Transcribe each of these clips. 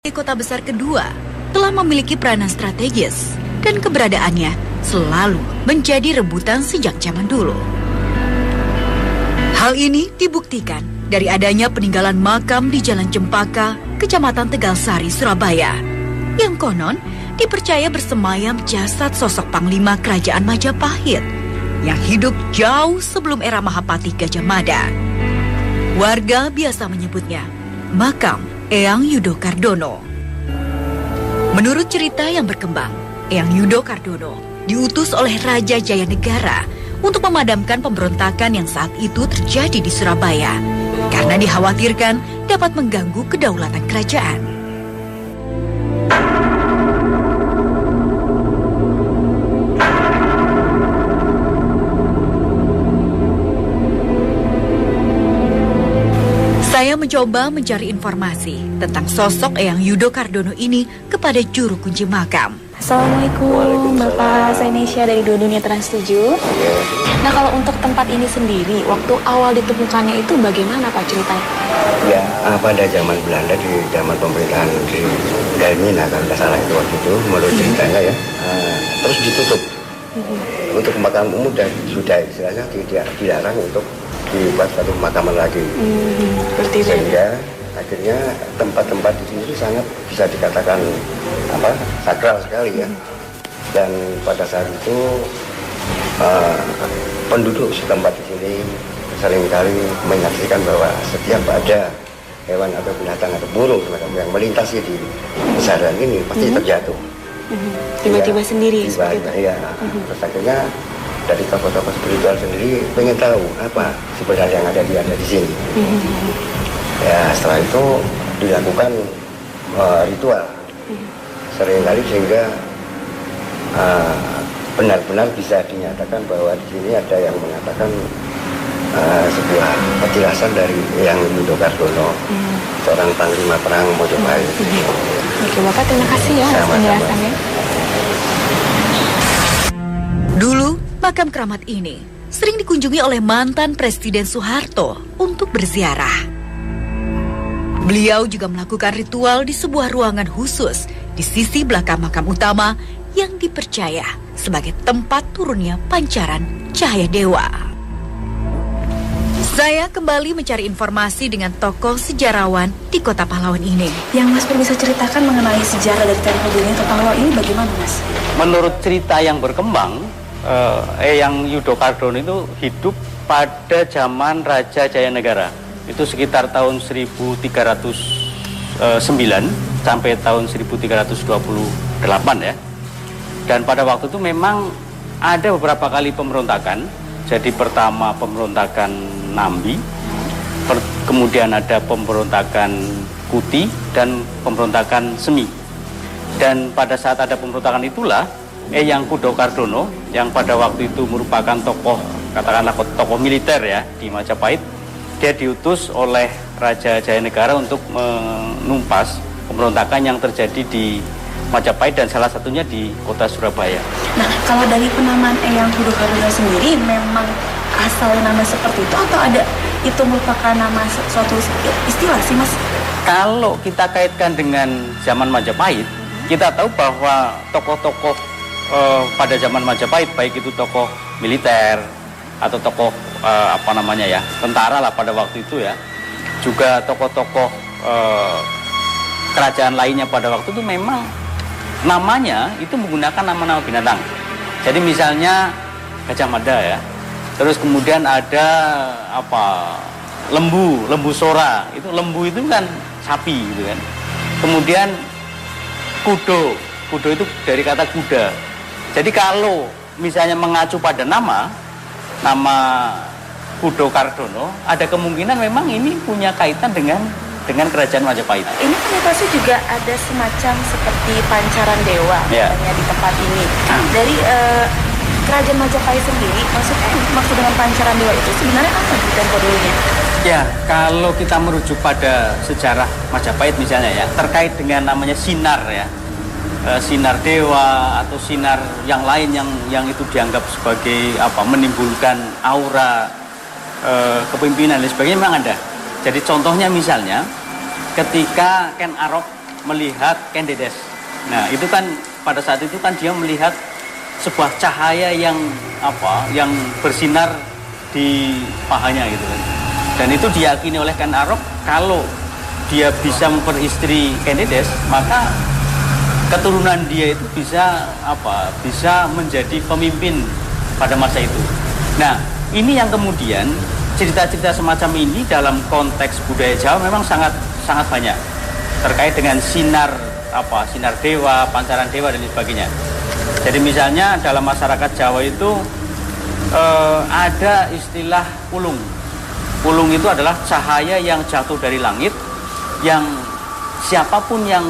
Kota besar kedua telah memiliki peranan strategis dan keberadaannya selalu menjadi rebutan sejak zaman dulu. Hal ini dibuktikan dari adanya peninggalan makam di Jalan Cempaka, Kecamatan Tegalsari, Surabaya, yang konon dipercaya bersemayam jasad sosok Panglima Kerajaan Majapahit yang hidup jauh sebelum era Mahapati Gajah Mada. Warga biasa menyebutnya makam Eyang Yudo Kardono. Menurut cerita yang berkembang, Eyang Yudo Kardono diutus oleh Raja Jayanegara untuk memadamkan pemberontakan yang saat itu terjadi di Surabaya karena dikhawatirkan dapat mengganggu kedaulatan kerajaan. Saya mencoba mencari informasi tentang sosok Eyang Yudo Kardono ini kepada juru kunci makam. Assalamualaikum Bapak, saya Nesya dari Dua Dunia Trans 7. Nah, kalau untuk tempat ini sendiri, waktu awal ditemukannya itu bagaimana Pak ceritanya? Ya, pada zaman Belanda, di zaman pemerintahan di Wilhelmina, kalau tidak salah itu waktu itu, menurut ceritanya ya, terus ditutup. Untuk makam umum dan sudah istilahnya dilarang untuk dibuat satu pemakaman lagi. Sehingga akhirnya tempat-tempat di sini sangat bisa dikatakan sakral sekali ya. Dan pada saat itu penduduk setempat di sini seringkali menyaksikan bahwa setiap ada hewan atau binatang atau burung yang melintasi di besaran ini pasti terjatuh. Tiba-tiba ya, sendiri seperti itu. Iya. Terus akhirnya dari tokoh-tokoh spiritual sendiri pengen tahu apa sebenarnya yang ada di sini. Ya, setelah itu dilakukan ritual seringkali sehingga benar-benar bisa dinyatakan bahwa di sini ada yang mengatakan sebuah petilasan dari Eyang Yudo Kardono, seorang panglima perang Majapahit. Oke Bapak, terima kasih ya atas penjelasannya. Dulu, makam keramat ini sering dikunjungi oleh mantan Presiden Soeharto untuk berziarah. Beliau juga melakukan ritual di sebuah ruangan khusus di sisi belakang makam utama yang dipercaya sebagai tempat turunnya pancaran cahaya dewa. Saya kembali mencari informasi dengan tokoh sejarawan di Kota Pahlawan ini. Yang Mas Pur bisa ceritakan mengenai sejarah dari Tempo Dunia Kota Pahlawan ini bagaimana Mas? Menurut cerita yang berkembang, Eyang Yudo Kardono itu hidup pada zaman Raja Jayanegara. Itu sekitar tahun 1309 sampai tahun 1328 ya. Dan pada waktu itu memang ada beberapa kali pemberontakan. Jadi pertama pemberontakan Nambi, kemudian ada pemberontakan Kuti dan pemberontakan Semi. Dan pada saat ada pemberontakan itulah Eyang Yudo Kardono yang pada waktu itu merupakan tokoh, katakanlah tokoh militer ya di Majapahit, dia diutus oleh Raja Jayanegara untuk menumpas pemberontakan yang terjadi di Majapahit dan salah satunya di kota Surabaya. Nah, kalau dari penamaan Eyang Yudo Kardono sendiri memang asalnya nama seperti itu atau ada itu merupakan nama suatu istilah sih Mas? Kalau kita kaitkan dengan zaman Majapahit, kita tahu bahwa tokoh-tokoh pada zaman Majapahit, baik itu tokoh militer atau tokoh tentara lah pada waktu itu ya, juga tokoh-tokoh kerajaan lainnya pada waktu itu memang namanya itu menggunakan nama-nama binatang. Jadi misalnya Gajah Mada ya, terus kemudian ada lembu sora, itu lembu itu kan sapi gitu kan. Kemudian kudo itu dari kata kuda. Jadi kalau misalnya mengacu pada nama Yudo Kardono, ada kemungkinan memang ini punya kaitan dengan kerajaan Majapahit. Ini konotasi juga ada semacam seperti pancaran dewa namanya di tempat ini. Dari kerajaan Majapahit sendiri, maksud dengan pancaran dewa itu sebenarnya apa di Tempo dulunya? Ya, kalau kita merujuk pada sejarah Majapahit misalnya ya, terkait dengan namanya sinar ya, sinar dewa atau sinar yang lain yang itu dianggap sebagai menimbulkan aura kepemimpinan dan sebagainya memang ada. Jadi contohnya misalnya ketika Ken Arok melihat Kendedes. Nah, itu kan pada saat itu kan dia melihat sebuah cahaya yang bersinar di pahanya gitu kan. Dan itu diyakini oleh Ken Arok kalau dia bisa memperistri Kendedes, maka keturunan dia itu bisa menjadi pemimpin pada masa itu. Nah, ini yang kemudian cerita-cerita semacam ini dalam konteks budaya Jawa memang sangat banyak terkait dengan sinar dewa, pancaran dewa dan sebagainya. Jadi misalnya dalam masyarakat Jawa itu ada istilah pulung. Pulung itu adalah cahaya yang jatuh dari langit, yang siapapun yang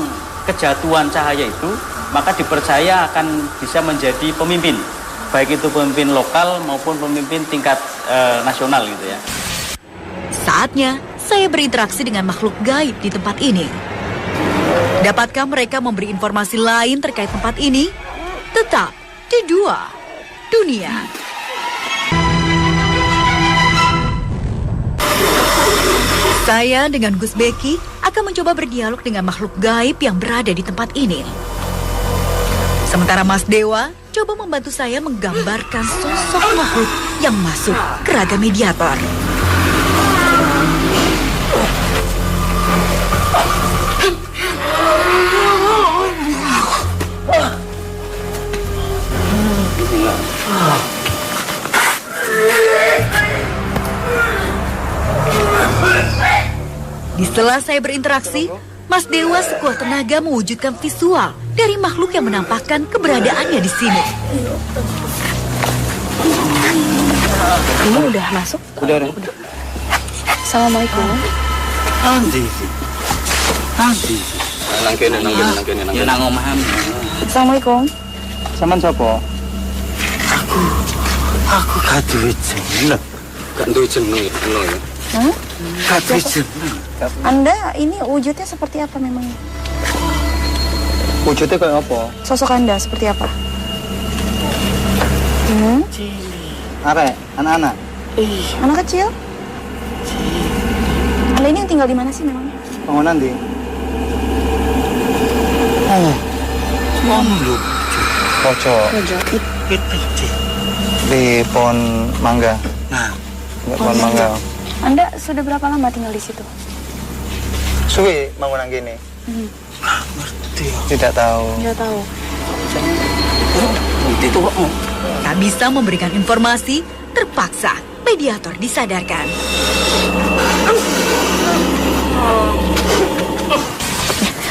kejatuhan cahaya itu maka dipercaya akan bisa menjadi pemimpin, baik itu pemimpin lokal maupun pemimpin tingkat nasional gitu ya. Saatnya saya berinteraksi dengan makhluk gaib di tempat ini. Dapatkah mereka memberi informasi lain terkait tempat ini? Tetap di Dua Dunia. Saya dengan Gus Beki akan mencoba berdialog dengan makhluk gaib yang berada di tempat ini. Sementara Mas Dewa coba membantu saya menggambarkan sosok makhluk yang masuk ke Raga Mediator. Di sela saya berinteraksi, Mas Dewa sekuat tenaga mewujudkan visual dari makhluk yang menampakkan keberadaannya di sini. Kamu udah masuk? Udah. Assalamualaikum. Nanti. Nangkene. Ya nang omah. Assalamualaikum. Saman sapa? Aku gak duwe jeneng. Gak duwe jeneng ya. Hah? Gak duwe jeneng. Anda ini wujudnya seperti apa memangnya? Wujudnya kayak apa? Sosok Anda seperti apa? Arek, anak-anak. Anak kecil? Anda ini yang tinggal di mana sih memangnya? Bangunan di. Lu. Pojok. Di pohon mangga. Nah, pohon mangga. Anda sudah berapa lama tinggal di situ? Suwi bangunan gini. Tidak tahu. Nggak tahu. Tak bisa memberikan informasi, terpaksa mediator disadarkan.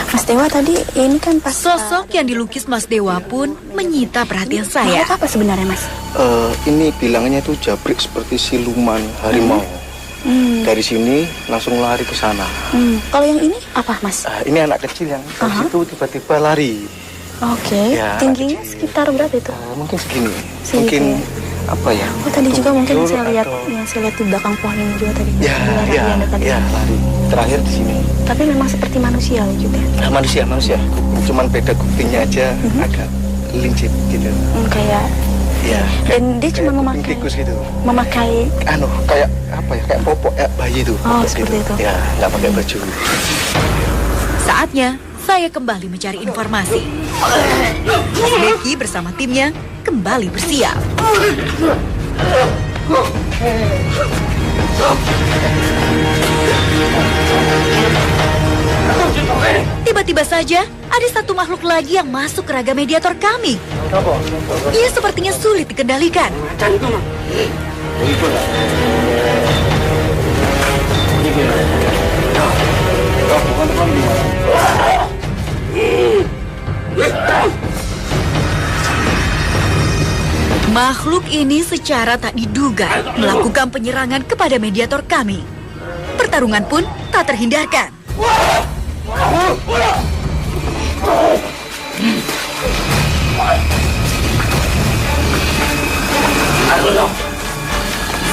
Mas Dewa tadi ini kan pas Sosok yang dilukis Mas Dewa pun menyita perhatian saya. makhluk apa sebenarnya Mas? Ini bilangnya itu jabrik seperti siluman harimau. Dari sini langsung lari ke sana. Kalau yang ini apa Mas? Ini anak kecil yang dari situ tiba-tiba lari. Oke. Ya, Tingginya sekitar berapa itu? Mungkin segini. Segitu. Mungkin apa ya? Oh tadi juga mungkin Tujuh saya lihat atau- yang saya lihat di belakang pohon ini juga tadi. Ya, lari. Terakhir di sini. Tapi memang seperti manusia juga. Nah, manusia. Cuman beda kupingnya aja agak lincip gitu. Kayak Ya. dan dia cuma kuping tikus gitu. memakai Kayak apa ya? Kayak popok bayi itu. Oh, popok seperti itu. Ya, nggak pakai baju. Saatnya saya kembali mencari informasi. Mas Beki bersama timnya kembali bersiap. Tiba-tiba saja ada satu makhluk lagi yang masuk ke Raga Mediator kami. Ia sepertinya sulit dikendalikan. Makhluk ini secara tak diduga melakukan penyerangan kepada mediator kami. Pertarungan pun tak terhindarkan.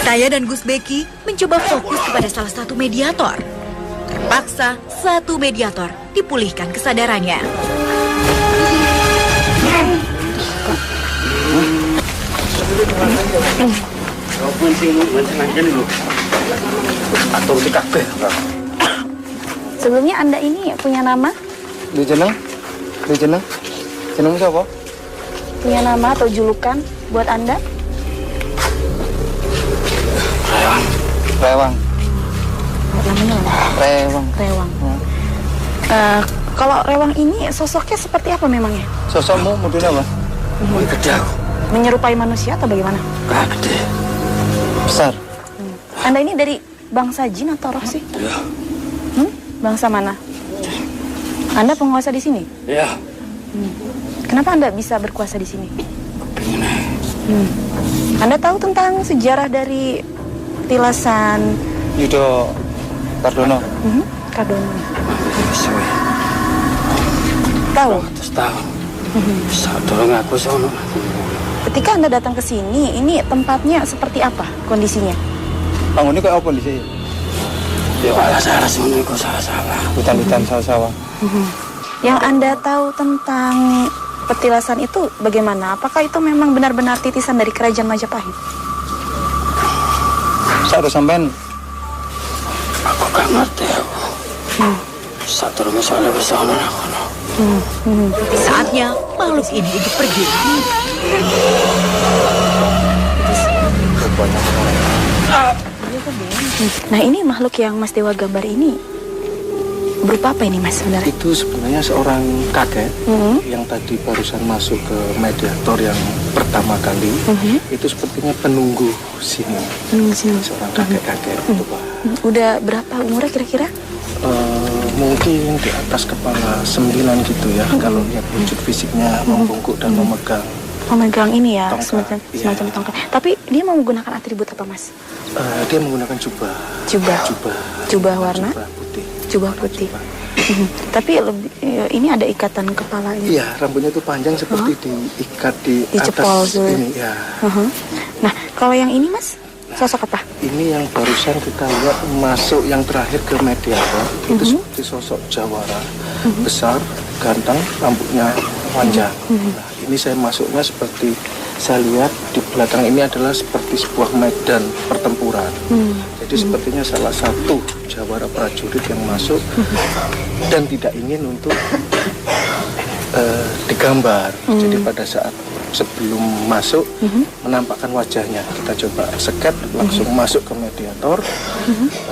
Saya dan Gus Beki mencoba fokus kepada salah satu mediator. Terpaksa satu mediator dipulihkan kesadarannya. Sebelumnya Anda ini punya nama? Jenengmu siapa? Punya nama atau julukan buat Anda? Rewang. Namanya apa? Rewang. Kalau Rewang ini sosoknya seperti apa memangnya? Sosokmu modelnya apa? Gede aku. Menyerupai manusia atau bagaimana? Gede. Besar. Anda ini dari bangsa jin atau roh sih? Ya. Bangsa mana? Anda penguasa di sini? Ya. Kenapa Anda bisa berkuasa di sini? Anda tahu tentang sejarah dari petilasan Yudo Kardono. Kardono? Tahu? Terus tahu. Bisa tolong aku sono. Ketika Anda datang ke sini, ini tempatnya seperti apa kondisinya? Bangunnya kayak apa di sini? Ya salah sono iku salah. Hutan-hutan sawah-sawah. Yang Anda tahu tentang petilasan itu bagaimana? Apakah itu memang benar-benar titisan dari kerajaan Majapahit? Saya harus sampein. Aku gak ngerti aku. Satu rumah soalnya besono aku. Saatnya makhluk ini untuk pergi. Nah, ini makhluk yang Mas Dewa gambar ini berupa apa ini, Mas, sebenarnya? Itu sebenarnya seorang kakek yang tadi barusan masuk ke mediator yang pertama kali. Itu sepertinya penunggu sini. Seorang kakek-kakek itu, Pak. Udah berapa umurnya kira-kira? Mungkin di atas kepala 9 gitu ya. Kalau lihat wujud fisiknya membungkuk dan Memegang ini ya, tongkat, semacam tongkat. Tapi dia mau menggunakan atribut apa, Mas? Dia menggunakan jubah. Jubah warna? Putih. Jubah putih. Tapi lebih, ini ada ikatan kepala ini. Iya, rambutnya itu panjang seperti diikat di Dicepol atas dulu. ini ya. Nah, kalau yang ini, Mas, sosok apa? Ini yang barusan kita lihat masuk yang terakhir ke mediator. Itu seperti sosok jawara, besar, ganteng, rambutnya panjang. Nah, ini saya masuknya seperti saya lihat di belakang ini adalah seperti sebuah medan pertempuran. Jadi sepertinya salah satu jawara prajurit yang masuk dan tidak ingin untuk digambar. Jadi pada saat sebelum masuk menampakkan wajahnya, kita coba sket langsung masuk ke mediator.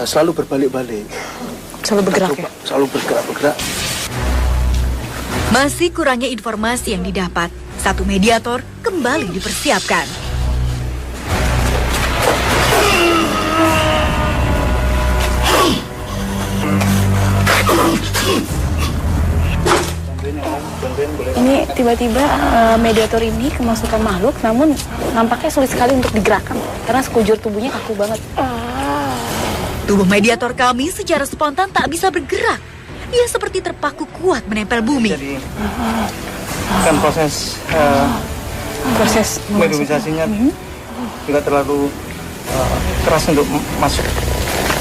Selalu berbalik-balik. Selalu bergerak ya? Selalu bergerak-bergerak. Masih kurangnya informasi yang didapat. Satu mediator kembali dipersiapkan. Ini tiba-tiba mediator ini kemasukan makhluk, namun nampaknya sulit sekali untuk digerakkan karena sekujur tubuhnya kaku banget. Tubuh mediator kami secara spontan tak bisa bergerak. Ia seperti terpaku kuat menempel bumi. Jadi kan proses mediumisasinya juga terlalu keras untuk masuk.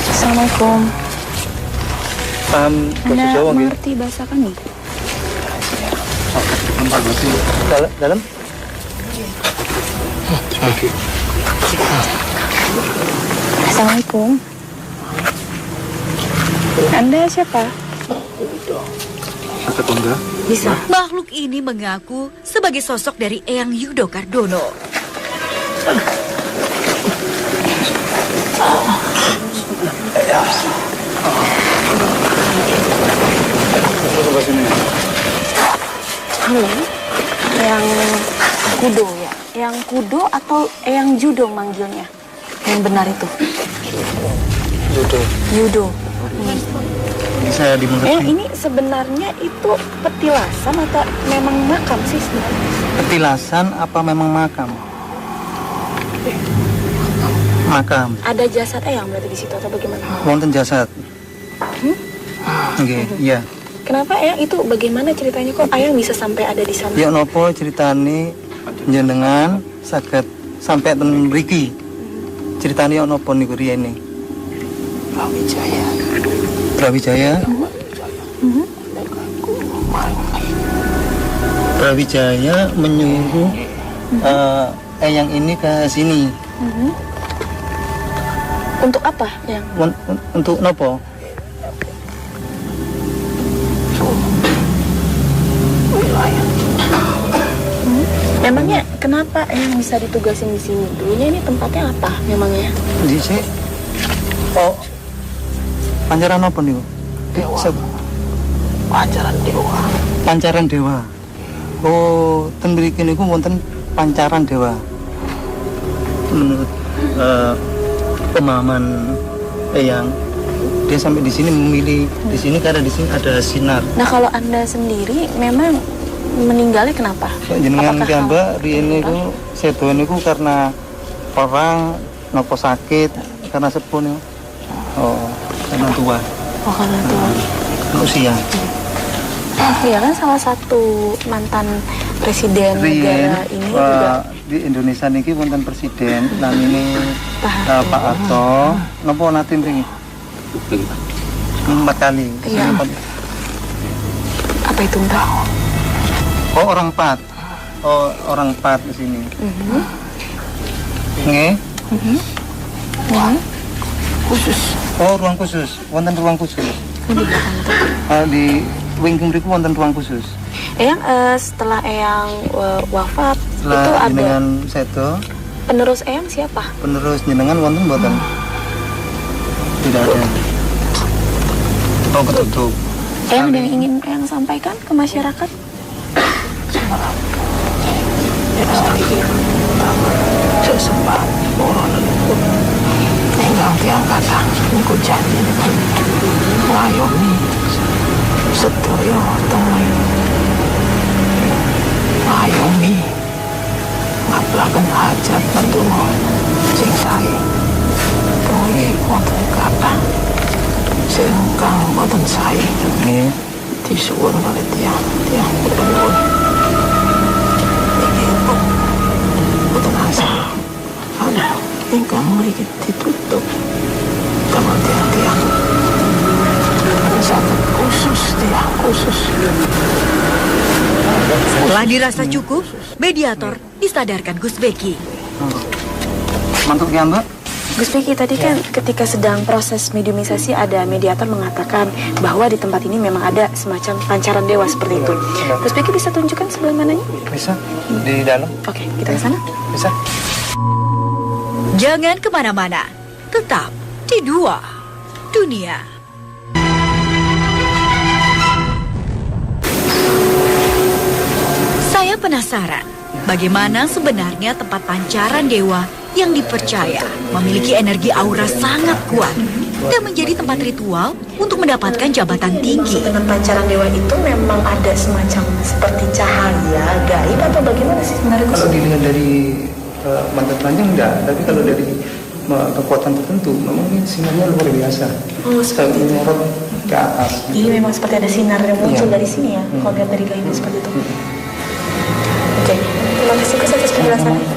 Assalamualaikum. Paham bahasa Anda Jawa nggih? mengerti bahasa kami? Dalam? Assalamualaikum. Anda siapa? Bisa. Makhluk ini mengaku sebagai sosok dari Eyang Yudo Kardono. Halo, Eyang Kudo ya? Eyang Kudo atau Eyang Judo manggilnya? Yang benar itu? Yudo. Saya dimulai. Ini sebenarnya itu petilasan atau memang makam sih sebenarnya? Petilasan apa memang makam? Makam. Ada jasad Eyang berarti di situ atau bagaimana? Wonten jasad. Oke, iya. Kenapa Eyang itu bagaimana ceritanya kok Eyang bisa sampai ada di sana? Ya nopo ceritane jenengan saged sampai ten mriki. Ceritane ya nopo niku riyene? Brawijaya. Brawijaya menyuruh Eyang ini ke sini. Untuk apa, Eyang? Untuk nopo? Memangnya kenapa yang bisa ditugasin di sini? Dulunya ini tempatnya apa memangnya? Di sini. Oh. Pancaran apa nih? Dewa. Pancaran dewa. Pancaran dewa. Oh, ten mriki niku wonten pancaran dewa. Menurut pemahaman Eyang, dia sampai di sini memilih di sini karena di sini ada sinar. Nah, kalau Anda sendiri memang meninggalnya kenapa? Jenengan Apakah piyambak riyen niku sedo niku karena orang nopo sakit karena sepuh niku. Oh, karena tua. Oh, karena tua. Usia. Iya kan salah satu mantan presiden negara ini juga di Indonesia niki wonten presiden namine Pak Harto. Napa nate mriki? 4 kali. Iya. Apa itu Mbak? Oh, orang Pat. Oh, orang Pat di sini. Nggih. Wah. Khusus. Oh, ruang khusus. Wonten ruang khusus. Di wingking mriku wonten ruang khusus. Eyang setelah Eyang wafat setelah itu ada jenengan sedo. Penerus Eyang siapa? Penerus jenengan wonten mboten? Tidak ada. Oh, ketutup. Eyang ada yang ingin Eyang sampaikan ke masyarakat? Sesembah orang leluhur ingkang tiyang kathah niku janji niku ngayomi sedaya temen ngayomi ngablaken hajat pendonga sing sae pokoke wonten kathah sing kang boten sae Nggih. disuwun kalih tiyang leluhur boten asal ingkang mriki ditutup damel tiang-tiang sangat khusus tiang khusus. Setelah dirasa cukup, mediator disadarkan Gus Beki. Mantuk ya, Mbak? Gus Beki, tadi kan ketika sedang proses mediumisasi ada mediator mengatakan bahwa di tempat ini memang ada semacam pancaran dewa seperti itu. Gus Beki bisa tunjukkan sebelah mananya? Bisa. Di dalam. Oke, kita ke sana. Bisa. Jangan kemana-mana, tetap di Dua Dunia. Saya penasaran, bagaimana sebenarnya tempat pancaran dewa yang dipercaya memiliki energi aura sangat kuat dan menjadi tempat ritual untuk mendapatkan jabatan tinggi. Dengan pancaran dewa itu memang ada semacam seperti cahaya gaib atau bagaimana sih sebenarnya? Kalau dilihat dari mantan panjang enggak, tapi kalau dari kekuatan tertentu memang ini sinarnya luar biasa. Oh, Sampai menyorot ke atas. Jadi memang seperti ada sinar yang muncul Iya. dari sini ya, kalau lihat dari gaibnya seperti itu. Oke, terima kasih Gus atas penjelasannya.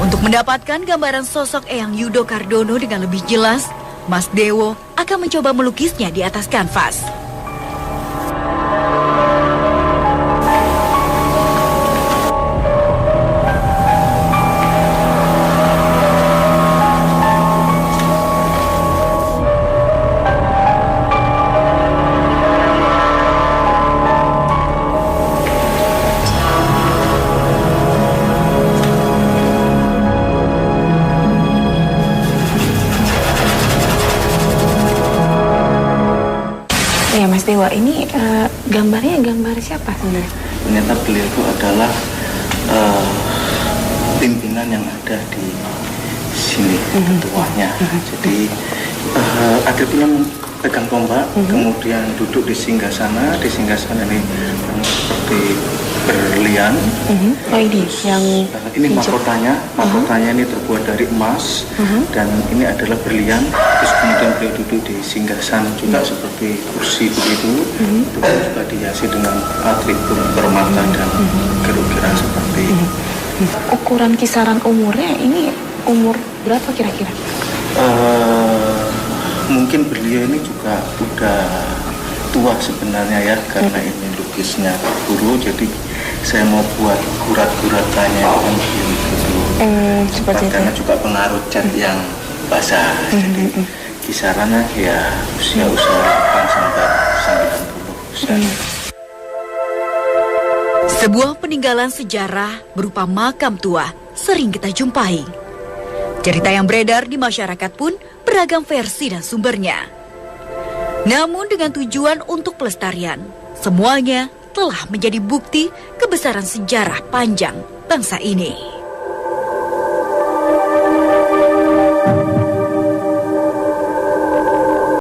Untuk mendapatkan gambaran sosok Eyang Yudo Kardono dengan lebih jelas, Mas Dewo akan mencoba melukisnya di atas kanvas. Ya Mas Dewa, ini gambarnya gambar siapa sebenarnya? Ternyata beliau itu adalah pimpinan yang ada di sini, ketuanya. Jadi ada yang pegang tombak, kemudian duduk di singgasana. Di singgasana ini seperti berlian. Oh ini yang ini mahkotanya ini terbuat dari emas dan ini adalah berlian. Terus kemudian beliau duduk di singgasana juga seperti kursi begitu. Itu juga dihiasi dengan atribut permata dan geruk-geruk seperti ini. ukuran kisaran umurnya ini umur berapa kira-kira? Mungkin beliau ini juga udah tua sebenarnya ya, karena ini lukisnya guru, jadi saya mau buat gurat-guratannya yang begitu. Seperti itu. Karena juga pengaruh cat yang basah, jadi kisarannya ya usia 8 sampai 90 usia. Sebuah peninggalan sejarah berupa makam tua sering kita jumpai. Cerita yang beredar di masyarakat pun beragam versi dan sumbernya. Namun dengan tujuan untuk pelestarian, semuanya telah menjadi bukti kebesaran sejarah panjang bangsa ini.